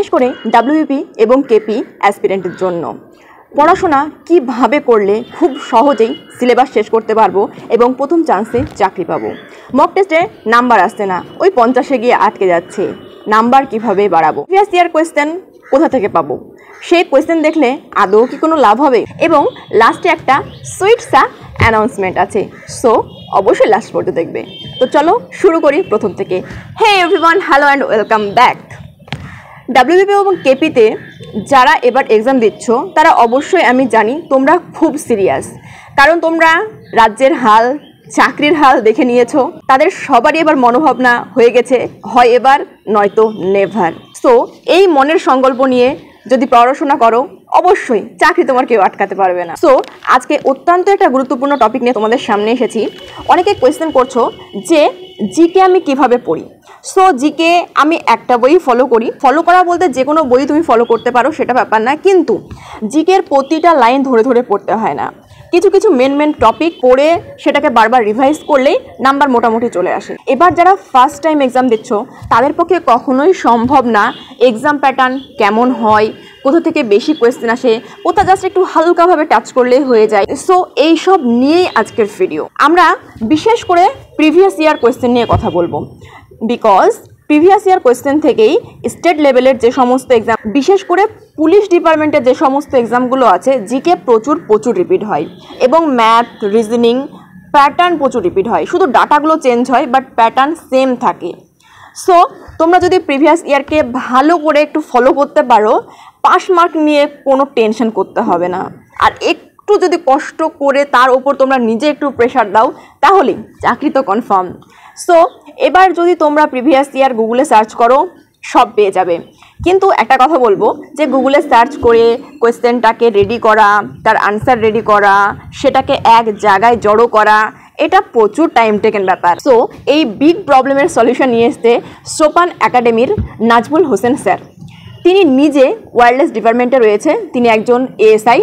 বিশেষ করে ডাব্লিউবিপি এবং কেপি অ্যাসপিরেন্টের জন্য পড়াশোনা কিভাবে করলে খুব সহজেই সিলেবাস শেষ করতে পারবো এবং প্রথম চান্সে চাকরি পাবো। মক টেস্টে নাম্বার আসছে না, ওই 50-এ গিয়ে আটকে যাচ্ছে। নাম্বার কিভাবে বাড়াবো, প্রিভিয়াস ইয়ার কোয়েশ্চেন কোথা থেকে পাবো, সেই কোয়েশ্চেন দেখলে আদৌ কি কোনো লাভ হবে? এবং লাস্টে একটা সুইট সা অ্যানাউন্সমেন্ট আছে, সো অবশ্যই লাস্ট পর্যন্ত দেখবে। তো চলো শুরু করি প্রথম থেকে। Hey everyone, hello and welcome back. WBP এবং কেপিতে যারা এবার এক্সাম দিচ্ছ তারা অবশ্যই, আমি জানি তোমরা খুব সিরিয়াস, কারণ তোমরা রাজ্যের হাল, চাকরির হাল দেখে নিয়েছো। তাদের সবারই এবার মনোভাবনা হয়ে গেছে, হয় এবার নয়তো নেভার। সো এই মনের সংকল্প নিয়ে যদি পড়াশোনা করো, অবশ্যই চাকরি তোমার কেউ আটকাতে পারবে না। সো আজকে অত্যন্ত একটা গুরুত্বপূর্ণ টপিক নিয়ে তোমাদের সামনে এসেছি। অনেকে কোয়েশ্চেন করছো যে জিকে আমি কিভাবে পড়ি। সো জিকে আমি একটা বই ফলো করা বলতে যে কোনো বই তুমি ফলো করতে পারো, সেটা ব্যাপার না, কিন্তু জিকের প্রতিটা লাইন ধরে ধরে পড়তে হয় না। কিছু কিছু মেন টপিক পড়ে সেটাকে বারবার রিভাইজ করলেই নাম্বার মোটামুটি চলে আসে। এবার যারা ফার্স্ট টাইম এক্সাম দিচ্ছ তাদের পক্ষে কখনোই সম্ভব না এক্সাম প্যাটার্ন কেমন হয়, কোথা থেকে বেশি কোয়েশ্চেন আসে, কোথা জাস্ট একটু হালকাভাবে টাচ করলেই হয়ে যায়। সো এইসব নিয়েই আজকের ভিডিও। আমরা বিশেষ করে প্রিভিয়াস ইয়ার কোয়েশ্চেন নিয়ে কথা বলবো, বিকজ প্রিভিয়াস ইয়ার কোয়েশ্চেন থেকেই স্টেট লেভেলের যে সমস্ত এক্সাম, বিশেষ করে পুলিশ ডিপার্টমেন্টের যে সমস্ত এক্সামগুলো আছে, জিকে প্রচুর রিপিট হয় এবং ম্যাথ, রিজনিং প্যাটার্ন প্রচুর রিপিট হয়। শুধু ডাটাগুলো চেঞ্জ হয়, বাট প্যাটার্ন সেম থাকে। সো তোমরা যদি প্রিভিয়াস ইয়ারকে ভালো করে একটু ফলো করতে পারো, পাস মার্ক নিয়ে কোনো টেনশন করতে হবে না। আর একটু যদি কষ্ট করে তার ওপর তোমরা নিজে একটু প্রেশার দাও, তাহলেই চাকরি তো কনফার্ম। সো এবার যদি তোমরা প্রিভিয়াস ইয়ার গুগলে সার্চ করো, সব পেয়ে যাবে। কিন্তু একটা কথা বলবো যে গুগলে সার্চ করে কোয়েশ্চেনটাকে রেডি করা, তার আনসার রেডি করা, সেটাকে এক জায়গায় জড়ো করা, এটা প্রচুর টাইম টেকেন ব্যাপার। সো এই বিগ প্রবলেমের সলিউশন নিয়ে এসছে সোপান একাডেমির নাজমুল হোসেন স্যার। তিনি নিজে ওয়্যারলেস ডিপার্টমেন্টে রয়েছে, তিনি একজন এএসআই।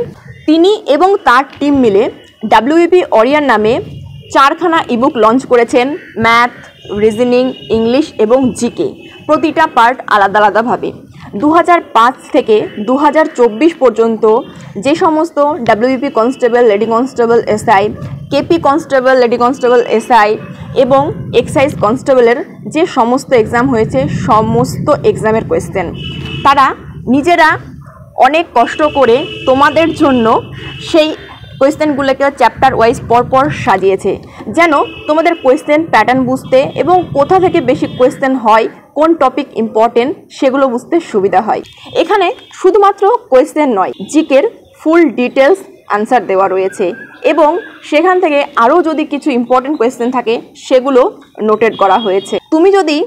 তিনি এবং তার টিম মিলে ডাব্লিউবিপি ওয়ারিয়র নামে 4খানা ইবুক লঞ্চ করেছেন, ম্যাথ, রিজনিং, ইংলিশ এবং জিকে, প্রতিটা পার্ট আলাদা আলাদাভাবে। 2005 থেকে 2024 পর্যন্ত যে সমস্ত WBP constable, lady constable SI, KP constable, lady constable SI এবং এক্সাইজ কনস্টেবলের যে সমস্ত এক্সাম হয়েছে, সমস্ত এক্সামের কোয়েশ্চেন তারা নিজেরা অনেক কষ্ট করে তোমাদের জন্য সেই কোয়েশ্চেনগুলোকে চ্যাপ্টার ওয়াইজ পরপর সাজিয়েছে, যেন তোমাদের কোয়েশ্চেন প্যাটার্ন বুঝতে এবং কোথা থেকে বেশি কোয়েশ্চেন হয়, কোন টপিক ইম্পর্টেন্ট সেগুলো বুঝতে সুবিধা হয়। এখানে শুধুমাত্র কোয়েশ্চেন নয়, জিকের ফুল ডিটেলস আনসার দেওয়া রয়েছে এবং সেখান থেকে আরও যদি কিছু ইম্পর্টেন্ট কোয়েশ্চেন থাকে সেগুলো নোটেড করা হয়েছে। তুমি যদি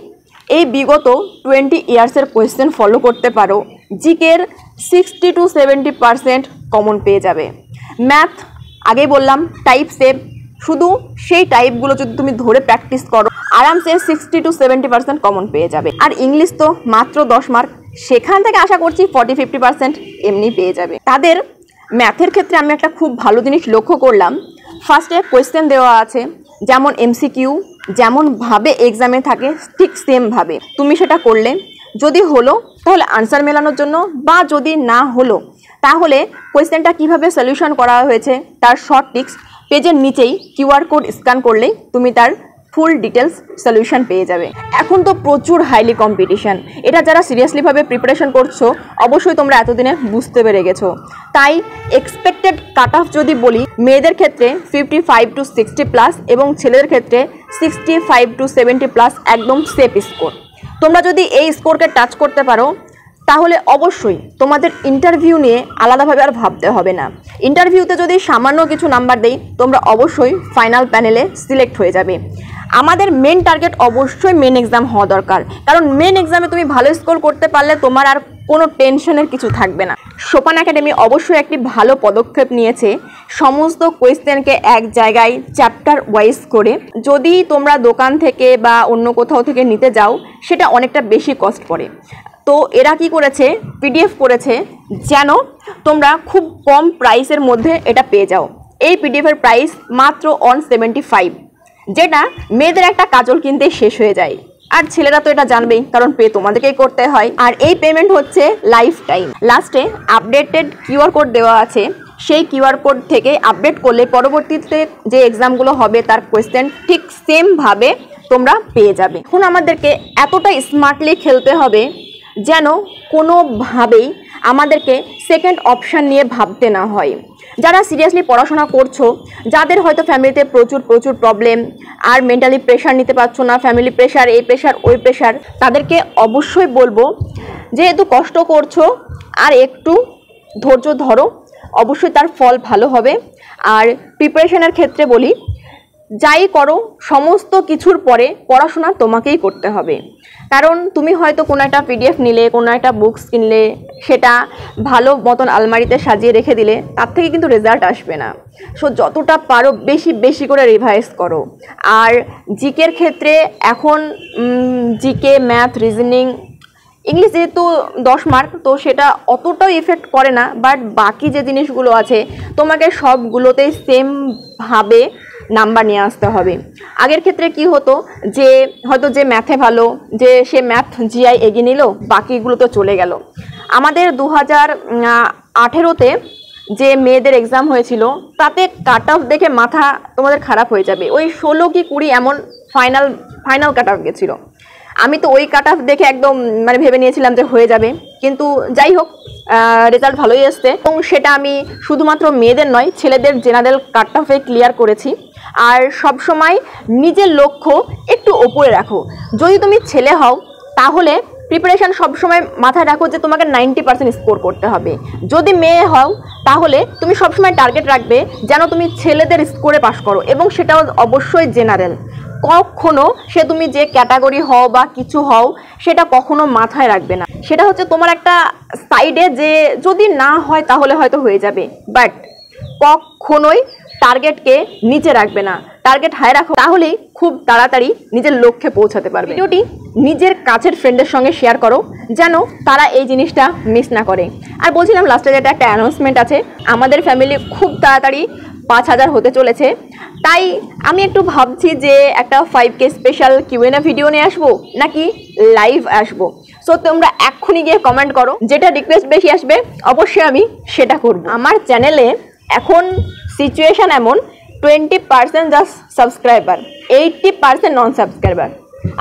এই বিগত 20 ইয়ার্সের কোয়েশ্চেন ফলো করতে পারো, জিকের 60 to 70% কমন পেয়ে যাবে। ম্যাথ আগেই বললাম টাইপ সেভ, শুধু সেই টাইপগুলো যদি তুমি ধরে প্র্যাকটিস করো, আরামসে 60 to 70% কমন পেয়ে যাবে। আর ইংলিশ তো মাত্র 10 মার্ক, সেখান থেকে আশা করছি 40-50% এমনি পেয়ে যাবে। তাদের ম্যাথের ক্ষেত্রে আমি একটা খুব ভালো জিনিস লক্ষ্য করলাম, ফার্স্টে কোয়েশ্চেন দেওয়া আছে, যেমন এমসিকিউ যেমনভাবে এক্সামে থাকে ঠিক সেমভাবে তুমি সেটা করলে, যদি হলো তাহলে আনসার মেলানোর জন্য, বা যদি না হলো তাহলে কোয়েশ্চেনটা কিভাবে সলিউশন করা হয়েছে তার শর্ট টিক্স পেজের নিচেই কিউআর কোড স্ক্যান করলেই তুমি তার ফুল ডিটেলস সলিউশন পেয়ে যাবে। এখন তো প্রচুর হাইলি কম্পিটিশান, এটা যারা সিরিয়াসলিভাবে প্রিপারেশন করছো অবশ্যই তোমরা এতদিনে বুঝতে পেরে গেছো। তাই এক্সপেক্টেড কাট অফ যদি বলি, মেয়েদের ক্ষেত্রে 55 to 60+ এবং ছেলেদের ক্ষেত্রে 65 to 70+ একদম সেফ স্কোর। তোমরা যদি এই স্কোরকে টাচ করতে পারো তাহলে অবশ্যই তোমাদের ইন্টারভিউ নিয়ে আলাদাভাবে আর ভাবতে হবে না। ইন্টারভিউতে যদি সামান্য কিছু নাম্বার দেই, তোমরা অবশ্যই ফাইনাল প্যানেলে সিলেক্ট হয়ে যাবে। আমাদের মেন টার্গেট অবশ্যই মেন এক্সাম হওয়া দরকার, কারণ মেন এক্সামে তুমি ভালো স্কোর করতে পারলে তোমার আর কোনো টেনশনের কিছু থাকবে না। সোপান একাডেমি অবশ্যই একটি ভালো পদক্ষেপ নিয়েছে, সমস্ত কোয়েশ্চেনকে এক জায়গায় চ্যাপ্টার ওয়াইজ করে। যদি তোমরা দোকান থেকে বা অন্য কোথাও থেকে নিতে যাও সেটা অনেকটা বেশি কস্ট পড়ে, তো এরা কি করেছে, পিডিএফ করেছে যেন তোমরা খুব কম প্রাইসের মধ্যে এটা পেয়ে যাও। এই পিডিএফের প্রাইস মাত্র 175, যেটা মেয়েদের একটা কাজল কিনতে শেষ হয়ে যায়। আর ছেলেরা তো এটা জানবেই, কারণ পে তোমাদেরকেই করতে হয়। আর এই পেমেন্ট হচ্ছে লাইফ টাইম। লাস্টে আপডেটেড কিউআর কোড দেওয়া আছে, সেই কিউআর কোড থেকে আপডেট করলে পরবর্তীতে যে এক্সামগুলো হবে তার কোয়েশ্চেন ঠিক সেমভাবে তোমরা পেয়ে যাবে। এখন আমাদেরকে এতটা স্মার্টলি খেলতে হবে যেন কোনোভাবেই আমাদেরকে সেকেন্ড অপশান নিয়ে ভাবতে না হয়। যারা সিরিয়াসলি পড়াশোনা করছো, যাদের হয়তো ফ্যামিলিতে প্রচুর প্রবলেম আর মেন্টালি প্রেশার নিতে পারছো না, ফ্যামিলি প্রেশার, এই প্রেশার ওই প্রেশার, তাদেরকে অবশ্যই বলবো যেহেতু কষ্ট করছো আর একটু ধৈর্য ধরো, অবশ্যই তার ফল ভালো হবে। আর প্রিপারেশনের ক্ষেত্রে বলি, যাই করো সমস্ত কিছুর পরে পড়াশোনা তোমাকেই করতে হবে। কারণ তুমি হয়তো কোনো একটা পিডিএফ নিলে, কোনো একটা বুকস কিনলে, সেটা ভালো মতন আলমারিতে সাজিয়ে রেখে দিলে তার থেকে কিন্তু রেজাল্ট আসবে না। সো যতটা পারো বেশি করে রিভাইজ করো। আর জিকের ক্ষেত্রে এখন জিকে, ম্যাথ, রিজনিং, ইংলিশ যেহেতু 10 মার্ক, তো সেটা অতটাও ইফেক্ট করে না, বাট বাকি যে জিনিসগুলো আছে তোমাকে সবগুলোতেই সেমভাবে নাম্বার নিয়ে আসতে হবে। আগের ক্ষেত্রে কি হতো যে হয়তো যে ম্যাথে ভালো, যে সে ম্যাথ জিআই এগিয়ে নিল, বাকিগুলো তো চলে গেল। আমাদের 2018-তে যে মেয়েদের এক্সাম হয়েছিল তাতে কাট অফ দেখে মাথা তোমাদের খারাপ হয়ে যাবে। ওই 16 কি 20 এমন ফাইনাল কাট অফ গেছিলো। আমি তো ওই কাট অফ দেখে একদম মানে ভেবে নিয়েছিলাম যে হয়ে যাবে, কিন্তু যাই হোক রেজাল্ট ভালোই এসছে। এবং সেটা আমি শুধুমাত্র মেয়েদের নয়, ছেলেদের জেনারেল কাট অফে ক্লিয়ার করেছি। আর সব সময় নিজের লক্ষ্য একটু ওপরে রাখো। যদি তুমি ছেলে হও তাহলে প্রিপারেশান সবসময় মাথায় রাখো যে তোমাকে 90% স্কোর করতে হবে। যদি মেয়ে হও তাহলে তুমি সবসময় টার্গেট রাখবে যেন তুমি ছেলেদের স্কোরে পাস করো, এবং সেটাও অবশ্যই জেনারেল। কখনো সে তুমি যে ক্যাটাগরি হও বা কিছু হও সেটা কখনো মাথায় রাখবে না। সেটা হচ্ছে তোমার একটা সাইডে, যে যদি না হয় তাহলে হয়তো হয়ে যাবে, বাট কখনোই টার্গেটকে নিচে রাখবে না। টার্গেট হাই রাখো, তাহলেই খুব তাড়াতাড়ি নিজের লক্ষ্যে পৌঁছাতে পারবে। ভিডিওটি নিজের কাছের ফ্রেন্ডের সঙ্গে শেয়ার করো যেন তারা এই জিনিসটা মিস না করে। আর বলছিলাম লাস্টে যেটা একটা অ্যানাউন্সমেন্ট আছে, আমাদের ফ্যামিলি খুব তাড়াতাড়ি 5000 হতে চলেছে, তাই আমি একটু ভাবছি যে একটা 5K স্পেশাল কিউএনএ ভিডিও নিয়ে আসবো নাকি লাইভ আসবো। সো তোমরা এক্ষুনি গিয়ে কমেন্ট করো, যেটা রিকোয়েস্ট বেশি আসবে অবশ্যই আমি সেটা করব। আমার চ্যানেলে এখন সিচুয়েশন এমন 20% জাস্ট সাবস্ক্রাইবার, 80% নন সাবস্ক্রাইবার।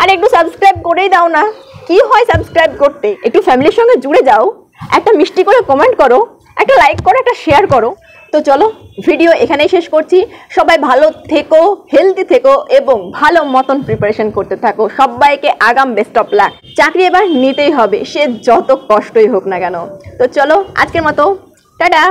আর একটু সাবস্ক্রাইব করেই দাও না, কি হয় সাবস্ক্রাইব করতে? একটু ফ্যামিলির সঙ্গে জুড়ে যাও, একটা মিষ্টি করে কমেন্ট করো, একটা লাইক করো, একটা শেয়ার করো। তো চলো ভিডিও এখানেই শেষ করছি। সবাই ভালো থেকো, হেলদি থেকো এবং ভালো মতন প্রিপারেশন করতে থাকো। সবাইকে আগাম বেস্ট অফ লাক। চাকরি এবার নিতেই হবে, সে যত কষ্টই হোক না কেন। তো চলো আজকের মতো টাটা।